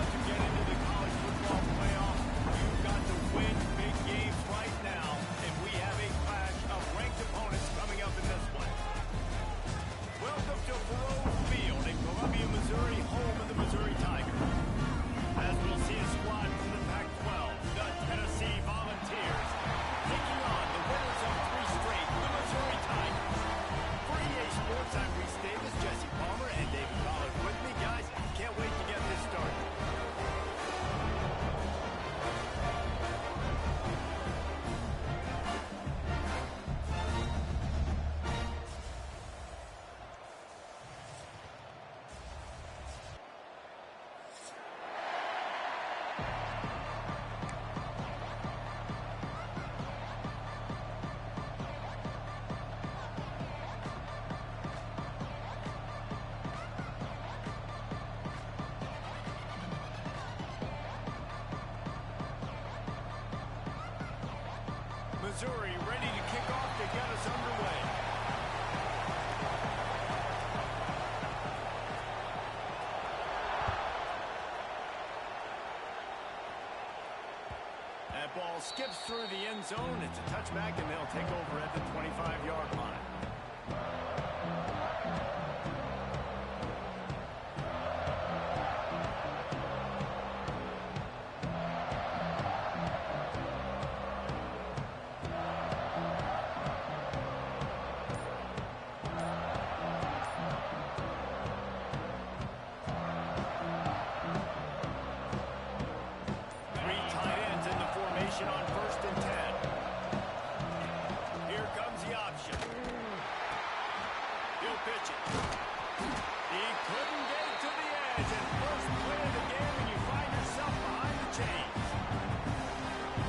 want to get into the college football playoff, you've got to win big games right now, and we have a clash of ranked opponents coming up in this one. Welcome to Faroe Field in Columbia, Missouri, home of the Missouri Tigers. As we'll see a squad from the Pac-12, the Tennessee Volunteers, taking on the winners of 3 straight, the Missouri Tigers. For EA Sports, I'm Reese Davis, Jesse Palmer, and David Pollard with me. Guys, can't wait to get this started. Missouri ready to kick off to get us underway. That ball skips through the end zone. It's a touchback, and they'll take over at the 25-yard line. On 1st and 10. Here comes the option. He'll pitch it. He couldn't get it to the edge, and first play of the game, and you find yourself behind the chains.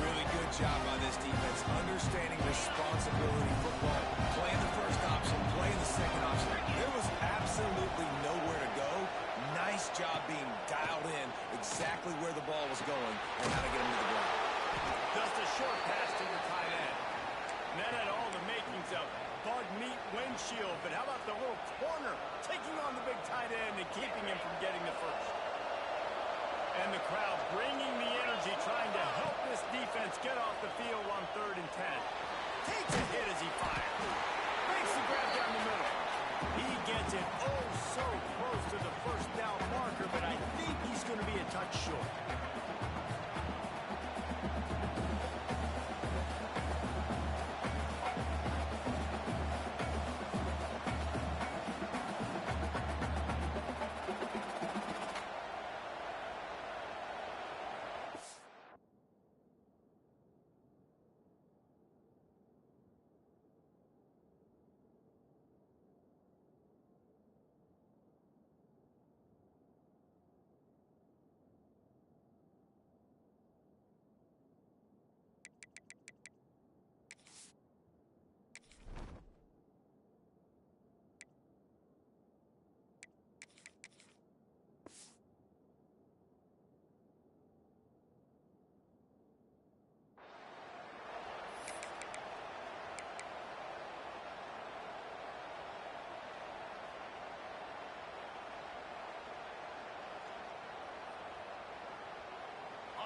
Really good job by this defense, understanding responsibility football, playing the first option, playing the second option. There was absolutely nowhere to go. Nice job being dialed in exactly where the ball was going and how to get him to the ground. Just a short pass to the tight end. And that had all the makings of bug meat windshield, but how about the little corner taking on the big tight end and keeping him from getting the first? And the crowd bringing the energy, trying to help this defense get off the field on 3rd and 10. Takes a hit as he fires. Makes the grab down the middle. He gets it oh so close to the first down marker, but I think he's going to be a touch short.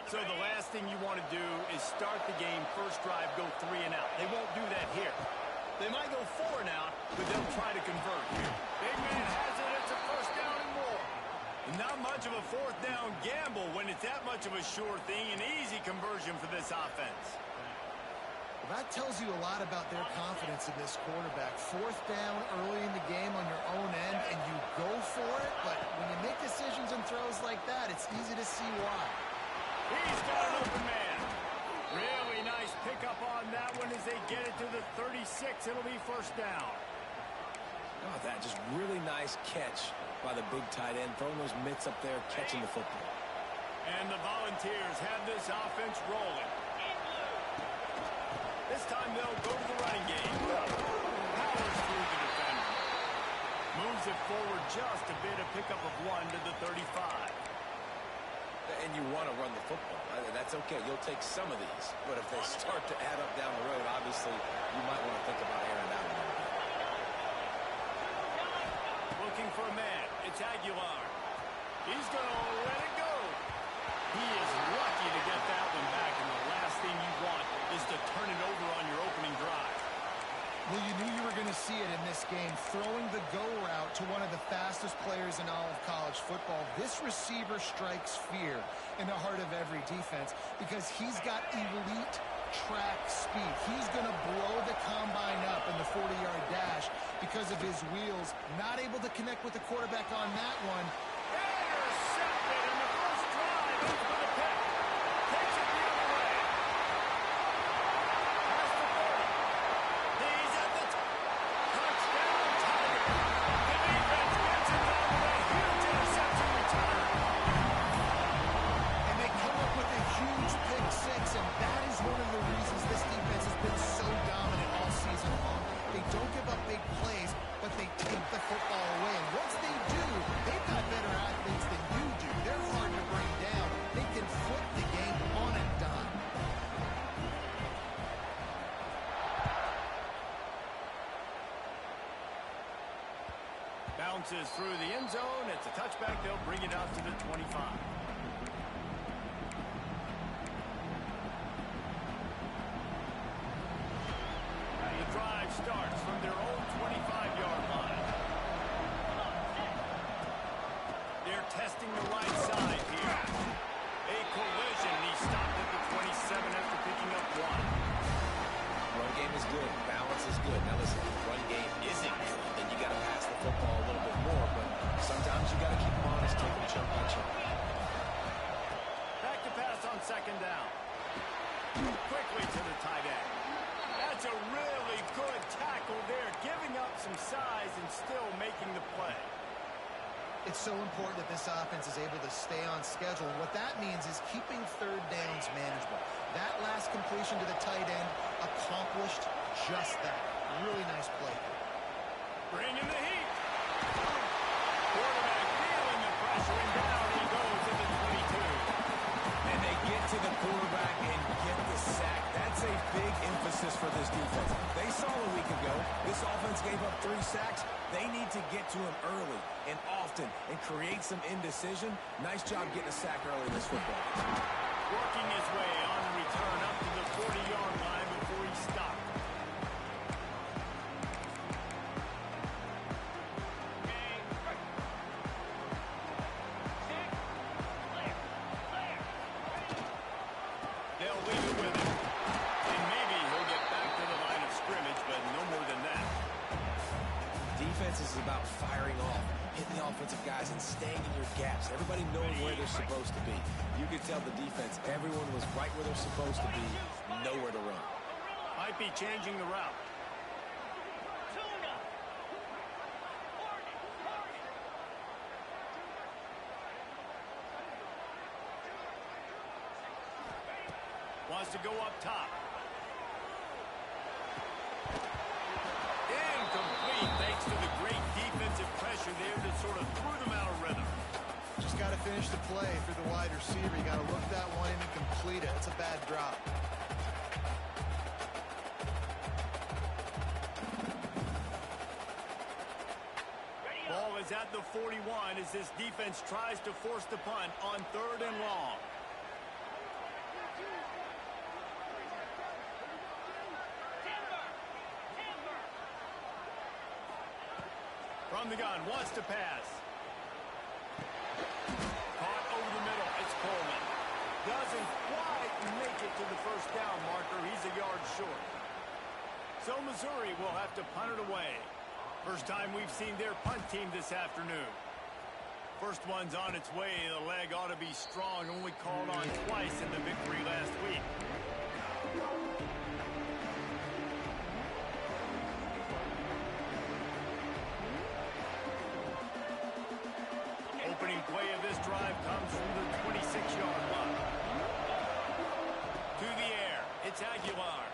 So the last thing you want to do is start the game, first drive, go 3 and out. They won't do that here. They might go 4 and out, but they'll try to convert here. Big man has it. It's a first down and more. And not much of a 4th down gamble when it's that much of a sure thing. An easy conversion for this offense. Well, that tells you a lot about their confidence in this quarterback. 4th down early in the game on your own end, and you go for it. But when you make decisions and throws like that, it's easy to see why. He's got an open man. Really nice pickup on that one as they get it to the 36. It'll be first down. Oh, that just really nice catch by the big tight end, throwing those mitts up there, catching the football. And the Volunteers have this offense rolling. This time they'll go to the running game. Powers through the defender. Moves it forward just a bit, a pickup of 1 to the 35. And you want to run the football. That's okay. You'll take some of these. But if they start to add up down the road, obviously, you might want to think about airing out a little bit. Looking for a man. It's Aguilar. He's going to let it go. He is lucky to get that one back, and the last thing you want is to turn it over on your opening drive. Well, you knew you were going to see it in this game, throwing the go route to one of the fastest players in all of college football. This receiver strikes fear in the heart of every defense because he's got elite track speed. He's going to blow the combine up in the 40-yard dash because of his wheels. Not able to connect with the quarterback on that one. Intercepted in the first drive. He's for the pick. Takes it the other way. Past the 30. He's at the touchdown Tiger. The defense gets it down with a huge interception return. And they come up with a huge pick six, and that is one of the reasons this defense has been so dominant all season long. They don't give up big plays, but they take the football away. And once they do, they've got better athletes than you do. They're hard to bring down. They can flip the game on a dime. Bounces through the end zone. It's a touchback. They'll bring it out to the 25. The drive starts from their own 25-yard line. They're testing the right side here. A collision. He stopped at the 27 after picking up one. Run game is good. Balance is good. Now listen, if the run game isn't good, then you got to pass the football a little bit more. But sometimes you got to keep them honest, take them chunk by chunk. Back to pass on second down. Quickly to the tight end. That's a really good tackle there, giving up some size and still making the play. It's so important that this offense is able to stay on schedule. And what that means is keeping third downs manageable. That last completion to the tight end accomplished just that. Really nice play. Bringing the heat. Quarterback feeling the pressure, and down he goes to the 22. And they get to the quarterback and get the sack. That's a big emphasis for this defense. They saw a week ago, this offense gave up 3 sacks. They need to get to him early and often and create some indecision. Nice job getting a sack early in this football. Working his way on the return up to the 40-yard line before he stopped. They'll leave it with him. And maybe he'll get back to the line of scrimmage, but no more than that. Defense is about firing off, hitting the offensive guys, and staying in your gaps. Everybody knowing where they're supposed to be. You could tell the defense, everyone was right where they're supposed to be, nowhere to run. Might be changing the route. Wants to go up top. Incomplete thanks to the great defensive pressure there that sort of threw them out of rhythm. Just got to finish the play for the wide receiver. You got to look that one in and complete it. It's a bad drop. Ball is at the 41 as this defense tries to force the punt on 3rd and long. From the gun, wants to pass. Caught over the middle, it's Coleman. Doesn't quite make it to the first down marker. He's a yard short. So Missouri will have to punt it away. First time we've seen their punt team this afternoon. First one's on its way. The leg ought to be strong. Only called on twice in the victory last week. Opening play of this drive comes from the 26-yard line. To the air. It's Aguilar.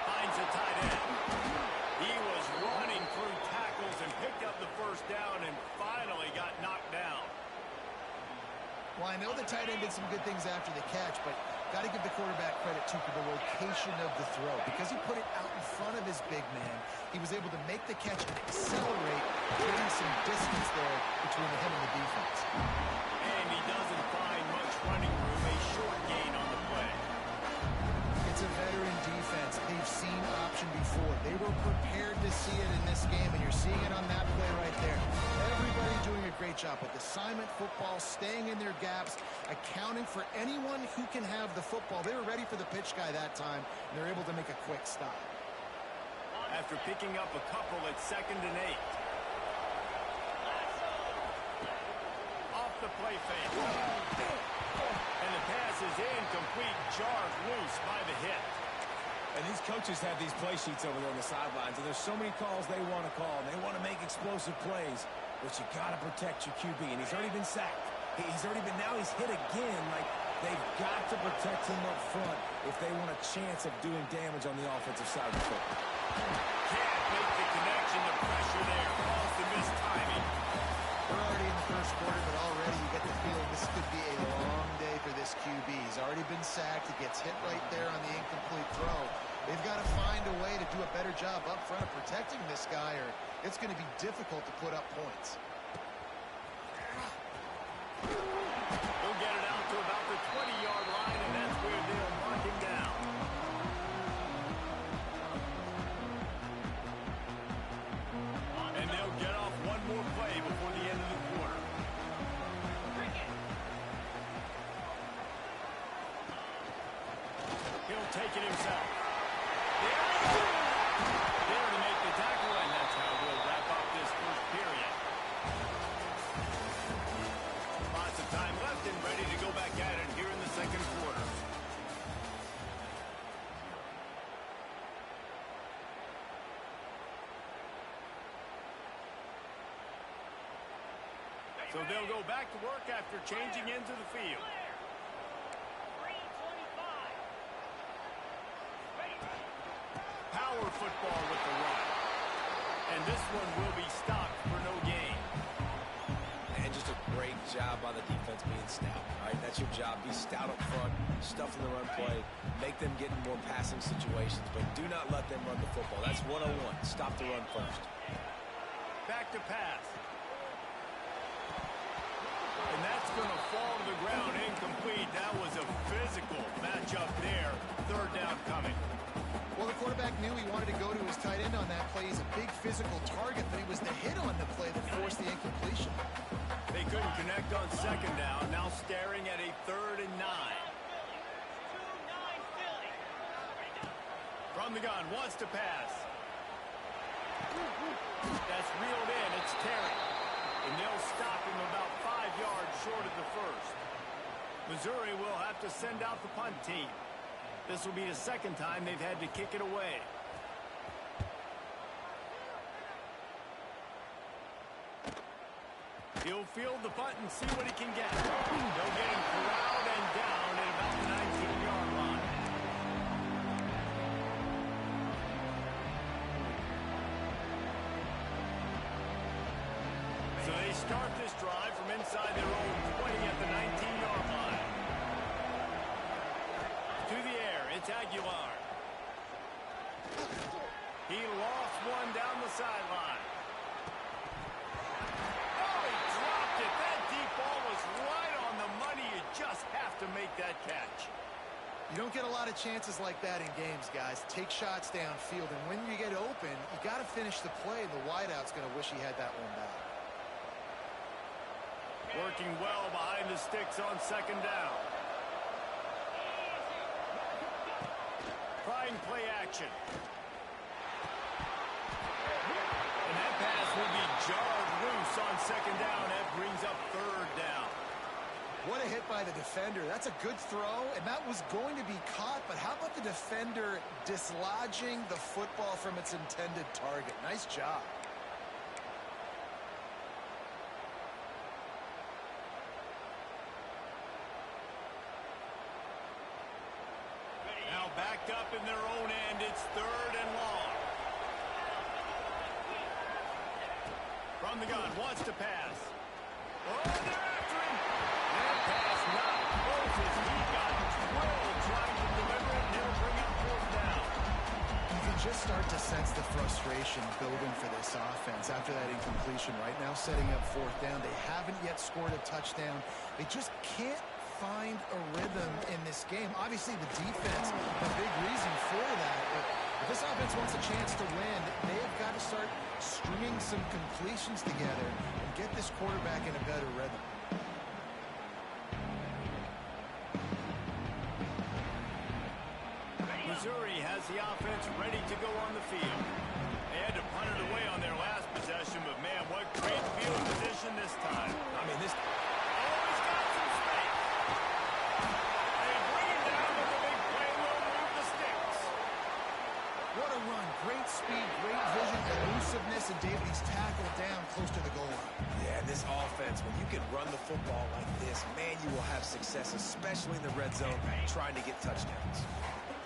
Finds a tight end. He was running through tackles and picked up the first down and finally got knocked down. Well, I know the tight end did some good things after the catch, but got to give the quarterback credit, too, for the location of the throw. Because he put it out in front of his big man, he was able to make the catch and accelerate, creating some distance there between him and the defense. And he doesn't find running room, a short gain on the play. It's a veteran defense. They've seen option before. They were prepared to see it in this game, and you're seeing it on that play right there. Everybody doing a great job with assignment football, staying in their gaps, accounting for anyone who can have the football. They were ready for the pitch guy that time, and they're able to make a quick stop. After picking up a couple at 2nd and 8. Off the play fake. And the pass is incomplete, jarred loose by the hit. And these coaches have these play sheets over there on the sidelines, and there's so many calls they want to call, and they want to make explosive plays, but you got to protect your QB, and he's already been sacked. Now he's hit again. Like, they've got to protect him up front if they want a chance of doing damage on the offensive side of the football. Can't make the connection, the pressure there, caused the missed timing. We're already in the first quarter, but already you get the feeling this could be a long day for this QB. He's already been sacked. He gets hit right there on the incomplete throw. They've got to find a way to do a better job up front of protecting this guy, or it's going to be difficult to put up points. He'll get it out to about the 20-yard line, and that's where they'll mark him down. And they'll get off one more play before the end of the quarter. He'll take it himself. There to make the tackle, and that's how we'll wrap up this first period. Lots of time left and ready to go back at it here in the second quarter. So they'll go back to work after changing into the field. Power football with the run. And this one will be stopped for no gain. And just a great job by the defense being stout. All right, that's your job. Be stout up front, stuff in the run play, make them get in more passing situations, but do not let them run the football. That's 101. Stop the run first. Back to pass. And that's going to fall to the ground incomplete. That was a physical matchup there. 3rd down coming. Well, the quarterback knew he wanted to go to his tight end on that play. He's a big physical target, but he was the hit on the play that forced the incompletion. They couldn't connect on 2nd down. Now staring at a 3rd and 9. From the gun, wants to pass. That's reeled in. It's Terry. And they'll stop him about 5 yards short of the first. Missouri will have to send out the punt team. This will be the 2nd time they've had to kick it away. He'll field the punt and see what he can get. They'll get him corralled and down at about the 19-yard line. So they start this drive from inside their own 20 at the 19-yard line. To the air, it's Aguilar. He lost one down the sideline. Oh, he dropped it. That deep ball was right on the money. You just have to make that catch. You don't get a lot of chances like that in games, guys. Take shots downfield, and when you get open, you got to finish the play. The wideout's going to wish he had that one back. Working well behind the sticks on 2nd down. Trying play action. And that pass will be jarred loose on 2nd down. That brings up 3rd down. What a hit by the defender. That's a good throw, and that was going to be caught, but how about the defender dislodging the football from its intended target? Nice job. Now backed up in their own end. It's 3rd and long. From the gun, wants to pass. Oh, they're after him. That pass not close as he got drilled trying to deliver it, and he'll bring up 4th down. You can just start to sense the frustration building for this offense after that incompletion right now, setting up 4th down. They haven't yet scored a touchdown. They just can't find a rhythm in this game. Obviously, the defense, a big reason for that. But if this offense wants a chance to win, they have got to start stringing some completions together and get this quarterback in a better rhythm. Missouri has the offense ready to go on the field. They had to punt it away on their last possession, but man, what great field position this time. I mean, this... Oh, he's got some space. They bring him down with the big play. Will move the sticks. What a run. Great speed, great vision, elusiveness, and David, he's tackled down close to the goal line. Yeah, this offense, when you can run the football like this, man, you will have success, especially in the red zone, trying to get touchdowns.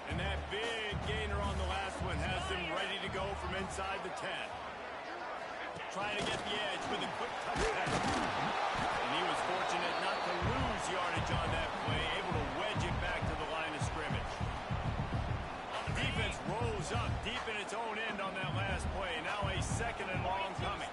And that big gainer on the last one has them ready to go from inside the 10. Trying to get the edge with a quick touchdown. And he was fortunate not to lose yardage on that play, able to wedge it back to the line of scrimmage. The defense rose up deep in its own end on that last play. Now a second and long coming.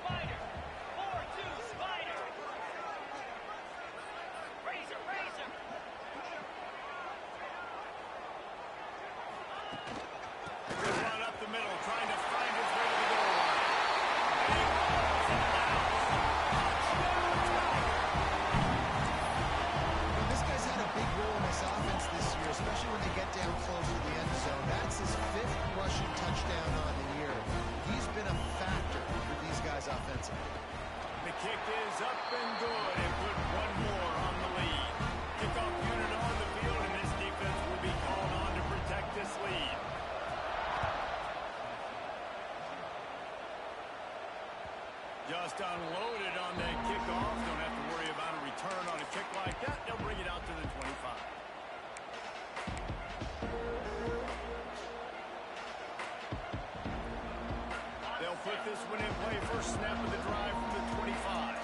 The kick is up and good and put one more on the lead. Kickoff unit on the field, and this defense will be called on to protect this lead. Just unloaded on that kickoff. Don't have to worry about a return on a kick like that. They'll bring it out to the 25. They'll put this one in play. First snap of the drive from the 25.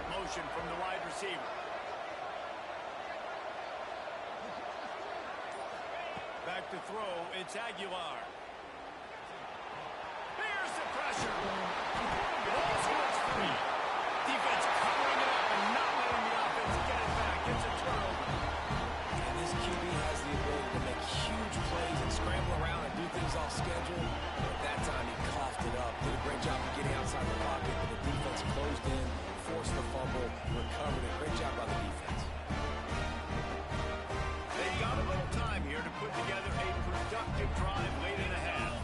Motion from the wide receiver. Back to throw. It's Aguilar. Here's the pressure. Ball squirts free. Defense covering it up and not letting the offense get it back. It's a turnover. And this QB has the ability to make huge plays and scramble around and do things off schedule. But that time he coughed it up. Did a great job of getting outside the pocket, but the defense closed in, forced the fumble, recovered it. Great job by the defense. They've got a little time here to put together a productive drive late in the half.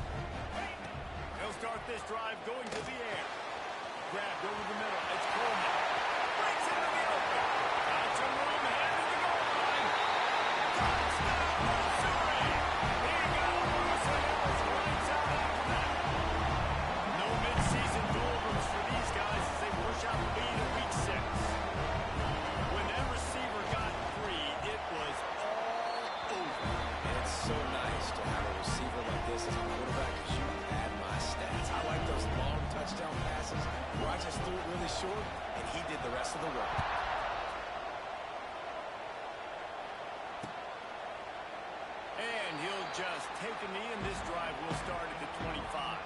They'll start this drive going to the air. Grabbed over the middle. It's Coleman. Breaks into the open. Got some room headed to the goal line. Touchdown, Missouri. He got loose and it was lights out after that. No midseason doldrums for these guys as they push out the lead in week 6. When that receiver got free, it was all over. And it's so nice to have a receiver like this as a quarterback because you add my stats. I like those long touchdown passes where I just threw it really short and he did the rest of the work. And he'll just take a knee, and this drive will start at the 25.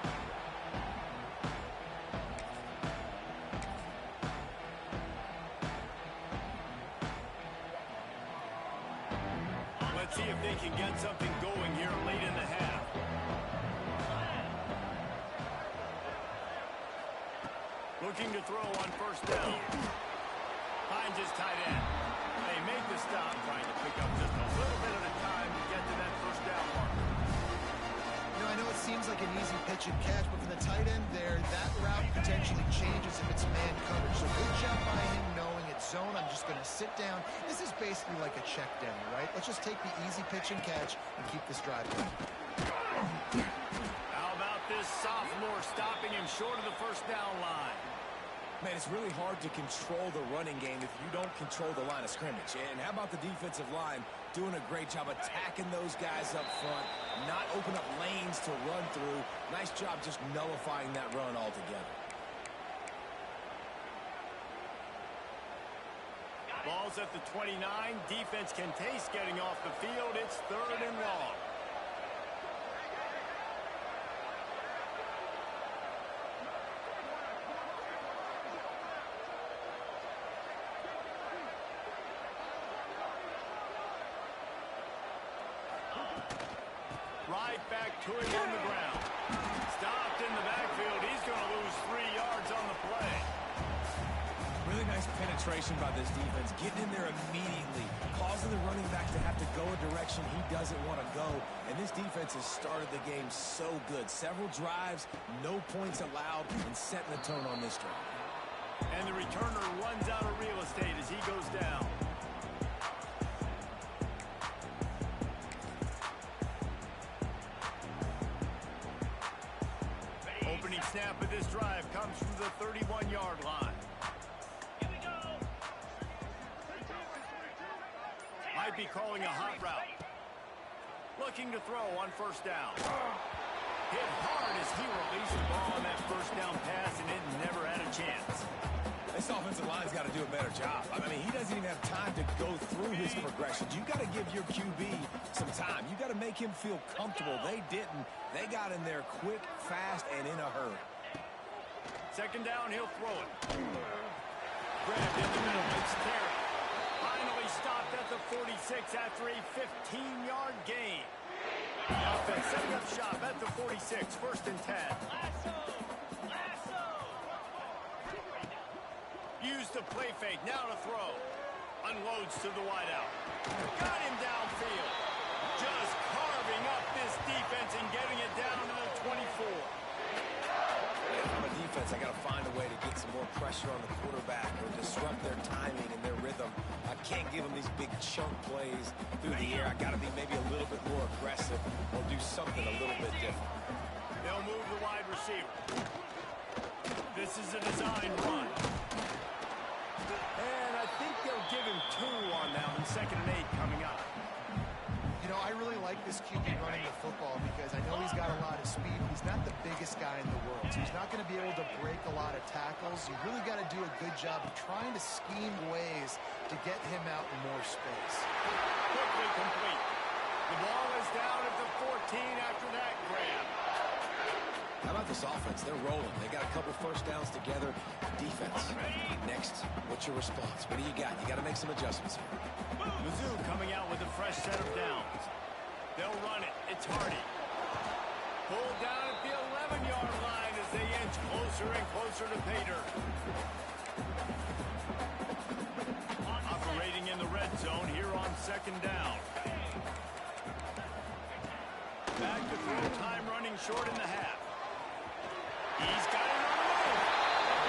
Let's see if they can get something going here late in the half. Looking to throw on first down. Finds his tight end. They make the stop, trying to pick up just a little bit at a time to get to that first down mark. You know, I know it seems like an easy pitch and catch, but for the tight end there, that route potentially changes if it's man coverage. So good job by him knowing it's zone. I'm just going to sit down. This is basically like a check down, right? Let's just take the easy pitch and catch and keep this drive going. How about this sophomore stopping him short of the first down line? Man, it's really hard to control the running game if you don't control the line of scrimmage. And how about the defensive line doing a great job attacking those guys up front, not open up lanes to run through. Nice job just nullifying that run altogether. Ball's at the 29. Defense can taste getting off the field. It's 3rd and long. back to him on the ground. Stopped in the backfield. He's going to lose 3 yards on the play. Really nice penetration by this defense, getting in there immediately, causing the running back to have to go a direction he doesn't want to go. And this defense has started the game so good. Several drives, no points allowed, and setting the tone on this drive. And the returner runs out of real estate as he goes down. Opening snap of this drive comes from the 31-yard line. Might be calling a hot route. Looking to throw on first down. Hit hard as he released the ball on that first down pass, and it never had a chance. This offensive line's got to do a better job. I mean, he doesn't even have time to go through his progressions. You got to give your QB some time. You got to make him feel comfortable. They didn't. They got in there quick, fast, and in a hurry. Second down, he'll throw it. Grabbed in the middle. It's Terry. Finally stopped at the 46 after a 15-yard gain. The offense setting up shop at the 46, first and 10. Use the play fake, now to throw. Unloads to the wideout. Got him downfield. Just carving up this defense and getting it down to the 24. If I'm a defense, I got to find a way to get some more pressure on the quarterback or disrupt their timing and their rhythm. I can't give them these big chunk plays through the air. I got to be maybe a little bit more aggressive or do something a little bit different. They'll move the wide receiver. This is a design run. And I think they'll give him 2 on that one. Second and 8 coming up. You know, I really like this QB running the football because I know he's got a lot of speed. He's not the biggest guy in the world, so he's not going to be able to break a lot of tackles. You really got to do a good job of trying to scheme ways to get him out in more space. Quickly complete. The ball is down at the 14 after that grab. How about this offense? They're rolling. They got a couple first downs together. Defense. Next, what's your response? What do you got? You got to make some adjustments here. Mizzou coming out with a fresh set of downs. They'll run it. It's Hardy. Pulled down at the 11-yard line as they inch closer and closer to Pater. Operating in the red zone here on second down. Back to throw, time running short in the half. He's got it on the move.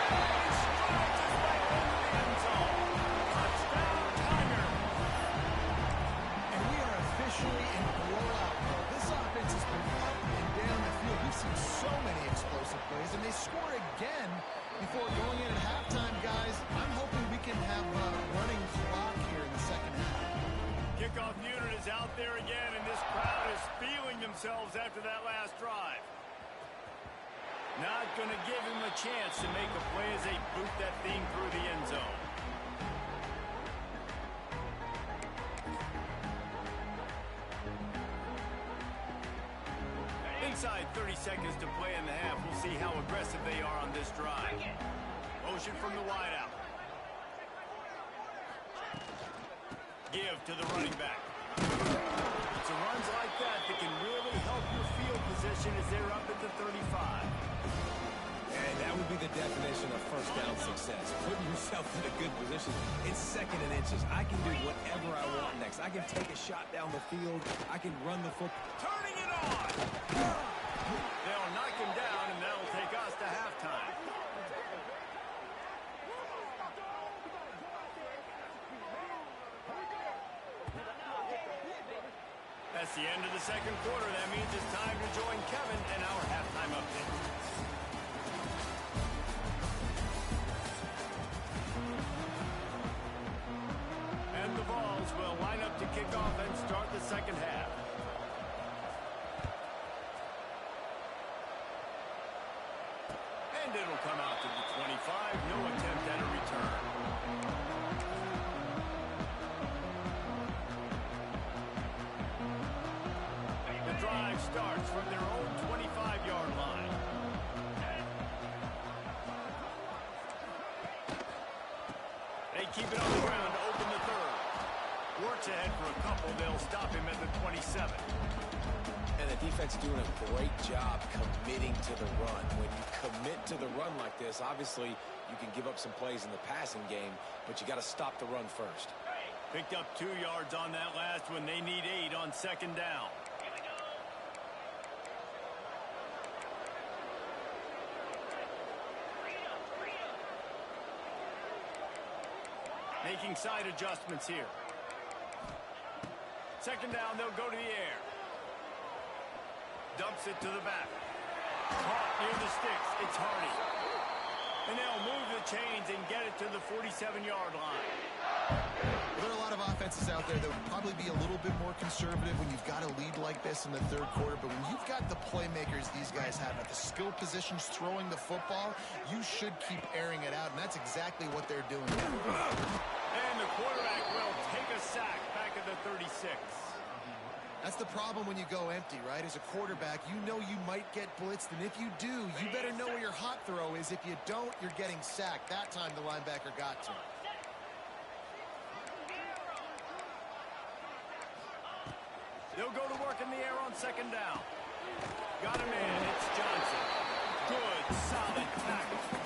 He strides his way into the end zone. Touchdown, Tiger. And we are officially in blowout mode. This offense has been up and down the field. We've seen so many explosive plays, and they score again before going in at halftime, guys. I'm hoping we can have a running clock here in the second half. Kickoff unit is out there again, and this crowd is feeling themselves after that last drive. Not going to give him a chance to make a play as they boot that thing through the end zone. Inside 30 seconds to play in the half. We'll see how aggressive they are on this drive. Motion from the wideout. Give to the running back. It's runs like that that can really help your field position as they're up at the 35. And that would be the definition of first down success. Putting yourself in a good position. It's second and inches. I can do whatever I want next. I can take a shot down the field. I can run the football. Turning it on! They'll knock him down, and that'll take us to halftime. That's the end of the second quarter. That means it's time to join Kevin and our halftime update. And the Vols will line up to kick off and start the second half. And it'll come out to the 25. No attempt at a return. The drive starts from their own 25-yard line. They keep it on the ground to open the third. Works ahead for a couple. They'll stop him at the 27. And the defense doing a great job committing to the run. When you commit to the run like this, obviously you can give up some plays in the passing game, but you got to stop the run first. Picked up 2 yards on that last one. They need 8 on second down. Making side adjustments here. Second down, they'll go to the air. Dumps it to the back. Caught near the sticks. It's Hardy. And they'll move the chains and get it to the 47-yard line. There are a lot of offenses out there that would probably be a little bit more conservative when you've got a lead like this in the third quarter. But when you've got the playmakers these guys have at the skill positions throwing the football, you should keep airing it out. And that's exactly what they're doing now. And the quarterback will take a sack back at the 36. That's the problem when you go empty, right? As a quarterback, you know you might get blitzed, and if you do, you better know where your hot throw is. If you don't, you're getting sacked. That time the linebacker got to him. They'll go to work in the air on second down. Got him in. It's Johnson. Good, solid tackle.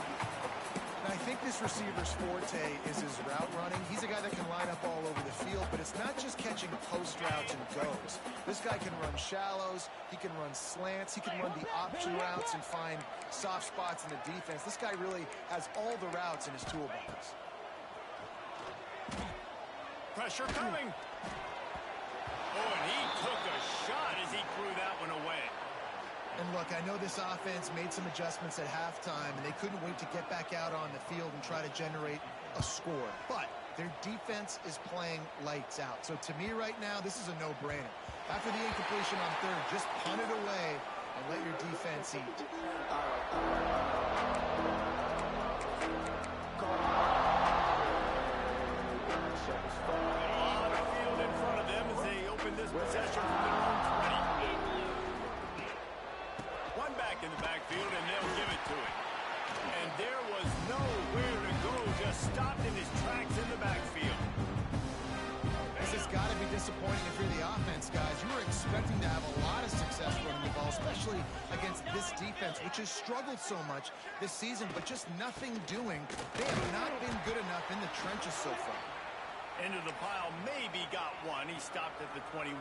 I think this receiver's forte is his route running. He's a guy that can line up all over the field, but it's not just catching post routes and goes. This guy can run shallows, he can run slants, he can run the option routes and find soft spots in the defense. This guy really has all the routes in his toolbox. Pressure coming. Oh, and he took a shot as he threw that one away. And look, I know this offense made some adjustments at halftime, and they couldn't wait to get back out on the field and try to generate a score. But their defense is playing lights out. So to me right now, this is a no-brainer. After the incompletion on third, just punt it away and let your defense eat. A lot of field in front of them as they open this possession from their own 20. One back in the backfield, and they'll give it to him. And there was nowhere to go, just stopped in his tracks in the backfield. This has got to be disappointing if you're the offense, guys. You were expecting to have a lot of success running the ball, especially against this defense, which has struggled so much this season, but just nothing doing. They have not been good enough in the trenches so far. Into the pile, maybe got one. He stopped at the 21.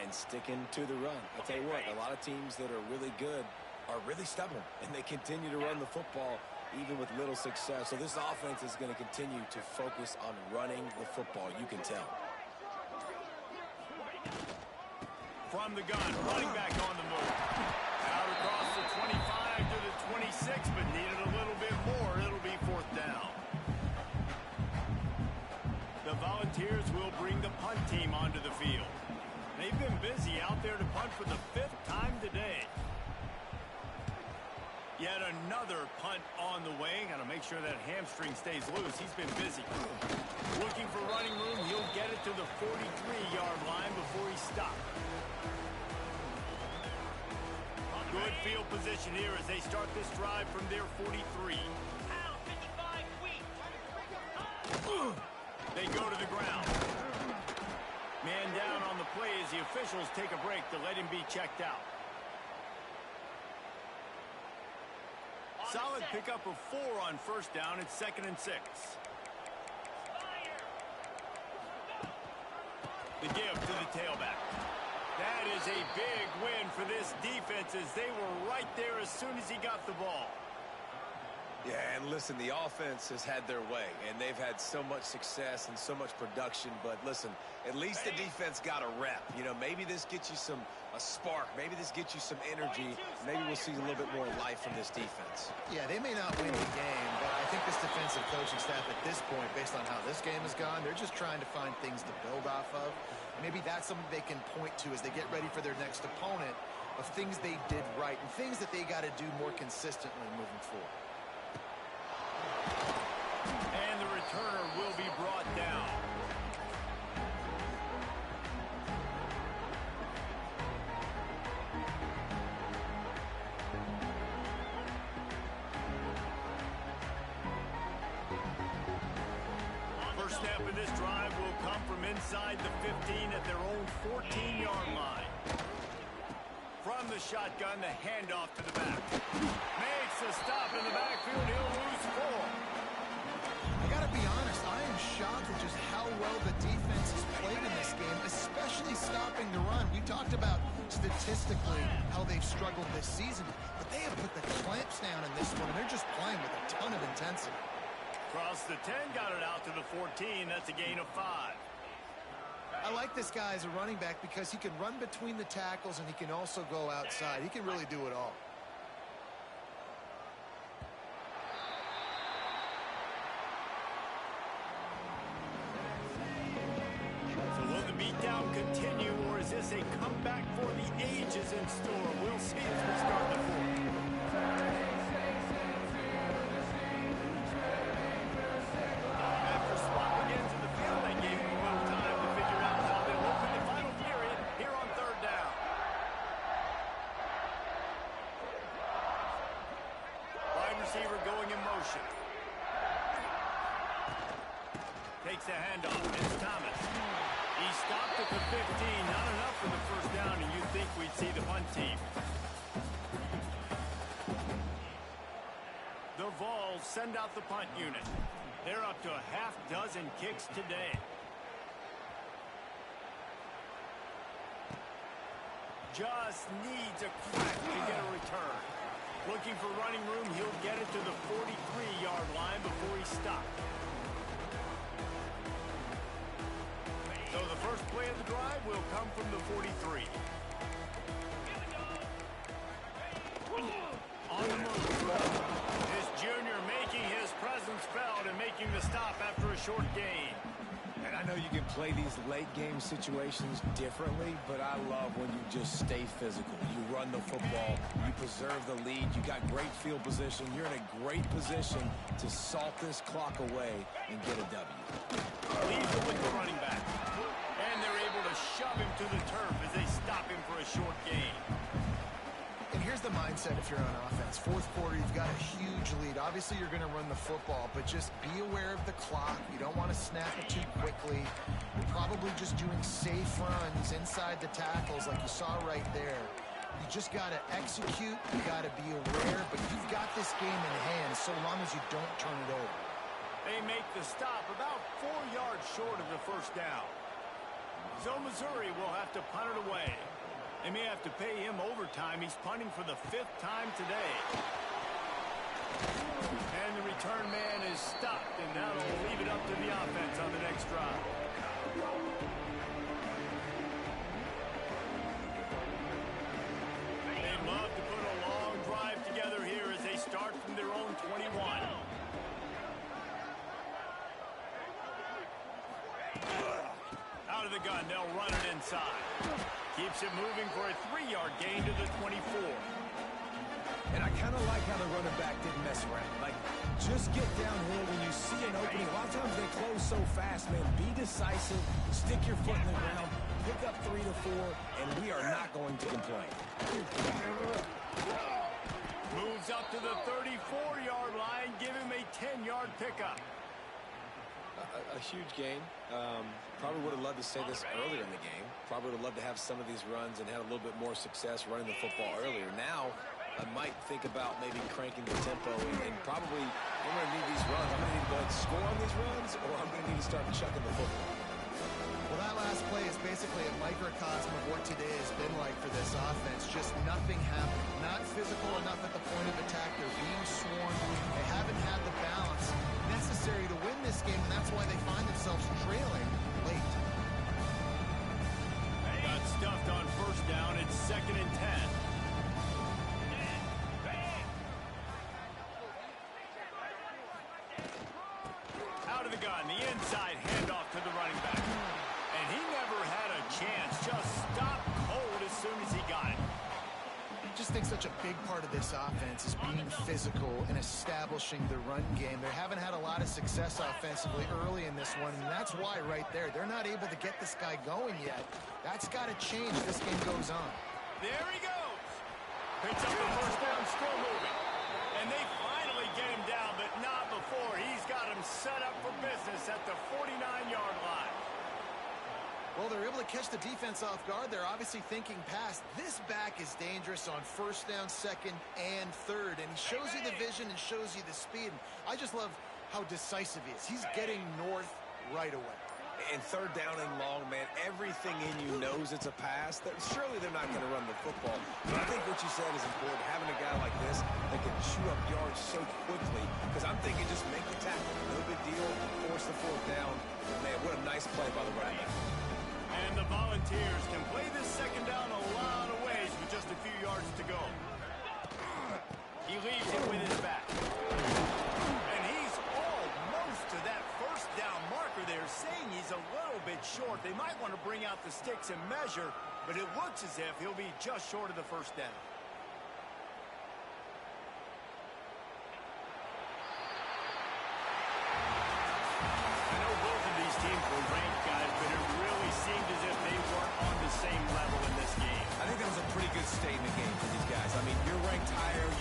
And sticking to the run. I tell you what, a lot of teams that are really good are really stubborn, and they continue to run the football even with little success. So this offense is going to continue to focus on running the football. You can tell. From the gun, running back on the move. Out across the 25 to the 26, but needed a little bit more. It'll be fourth down. The Volunteers will bring the punt team onto the field. They've been busy out there to punt for the 5th time today. Yet another punt on the way. Got to make sure that hamstring stays loose. He's been busy. Looking for running room. He'll get it to the 43-yard line before he stops. Good field position here as they start this drive from their 43. They go to the ground. Man down on the play as the officials take a break to let him be checked out. Solid pickup of 4 on first down. It's 2nd and 6. The give to the tailback. That is a big win for this defense as they were right there as soon as he got the ball. Yeah, and listen, the offense has had their way, and they've had so much success and so much production. But listen, at least the defense got a rep. You know, maybe this gets you a spark. Maybe this gets you some energy. Maybe we'll see a little bit more life from this defense. Yeah, they may not win the game, but I think this defensive coaching staff at this point, based on how this game has gone, they're just trying to find things to build off of. Maybe that's something they can point to as they get ready for their next opponent, of things they did right and things that they got to do more consistently moving forward. And the returner will be brought down. First snap of this drive will come from inside the 15 at their own 14-yard line. the shotgun, the handoff to the back. Makes a stop in the backfield. He'll lose 4. I gotta be honest, I am shocked at just how well the defense has played in this game, especially stopping the run. We talked about statistically how they've struggled this season, but they have put the clamps down in this one, and they're just playing with a ton of intensity. Across the 10, got it out to the 14. That's a gain of 5. I like this guy as a running back because he can run between the tackles and he can also go outside. He can really do it all. So will the beatdown continue, or is this a comeback for the ages in store? We'll see as we start the 4th. After swapping ends in the field, they gave him a little time to figure out how they'll open the final period here on 3rd down. Wide receiver going in motion. Takes a handoff. It's Thomas. He stopped at the 15. Not enough for the 1st down, and you'd think we'd see the punt team. The Vols send out the punt unit. They're up to a half dozen kicks today. Just needs a crack to get a return. Looking for running room, he'll get it to the 43-yard line before he stopped. So the first play of the drive will come from the 43. On the move. This junior making his presence felt and making the stop after a short gain. And I know you can play these late game situations differently, but I love when you just stay physical. You run the football, you preserve the lead, you got great field position, you're in a great position to salt this clock away and get a W. Leads it with the running back. And they're able to shove him to the turf as they stop him for a short gain. And here's the mindset if you're on offense. 4th quarter, you've got a huge lead. Obviously, you're going to run the football, but just be aware of the clock. You don't want to snap it too quickly. You're probably just doing safe runs inside the tackles like you saw right there. You just got to execute. You got to be aware, but you've got this game in hand so long as you don't turn it over. They make the stop about 4 yards short of the 1st down. So Missouri will have to punt it away. They may have to pay him overtime. He's punting for the 5th time today. And the return man is stopped, and now they'll leave it up to the offense on the next drive. They'd love to put a long drive together here as they start from their own 21. Out of the gun, they'll run it inside. Keeps it moving for a 3-yard gain to the 24. And I kind of like how the running back didn't mess around. Like, just get downhill when you see an opening. A lot of times they close so fast, man. Be decisive, stick your foot in the ground, pick up 3 to 4, and we are not going to complain. Moves up to the 34-yard line, give him a 10-yard pickup. A huge gain. Probably would have loved to say this earlier in the game. Probably would have loved to have some of these runs and had a little bit more success running the football earlier. Now, I might think about maybe cranking the tempo and probably I'm going to need these runs. I'm going to need to go ahead and score on these runs, or I'm going to need to start chucking the football. Well, that last play is basically a microcosm of what today has been like for this offense. Just nothing happening. Not physical enough at the point of attack. They're being swarmed. They haven't had the balance necessary to win this game, and that's why they find themselves trailing late. Got stuffed on 1st down. It's 2nd and 10. Out of the gun, the inside handoff to the running back. And he never had a chance. Just stopped cold as soon as he got it. I just think such a big part of this offense is being physical and establishing the run game. They haven't had a lot of success offensively early in this one, and that's why right there. They're not able to get this guy going yet. That's got to change as this game goes on. There he goes. Picks up the 1st down, still moving. And they finally get him down, but not before. He's got him set up for business at the 49-yard line. Well, they're able to catch catch the defense off guard. They're obviously thinking pass. This back is dangerous on first down, second, and third. And he shows you the vision and shows you the speed. And I just love how decisive he is. He's getting north right away. And third down and long, man, everything in you knows it's a pass. Surely they're not going to run the football. But I think what you said is important. Having a guy like this that can chew up yards so quickly. Because I'm thinking just make the tackle. No big deal. Force the fourth down. Man, what a nice play by the running back. And the Volunteers can play this second down a lot of ways with just a few yards to go. He leaves it with his back. And he's almost to that first down marker there, saying he's a little bit short. They might want to bring out the sticks and measure, but it looks as if he'll be just short of the first down. I know both of these teams were ranked, guys, but it really seemed as if they weren't on the same level in this game. I think that was a pretty good state in the game for these guys. I mean, you're ranked higher.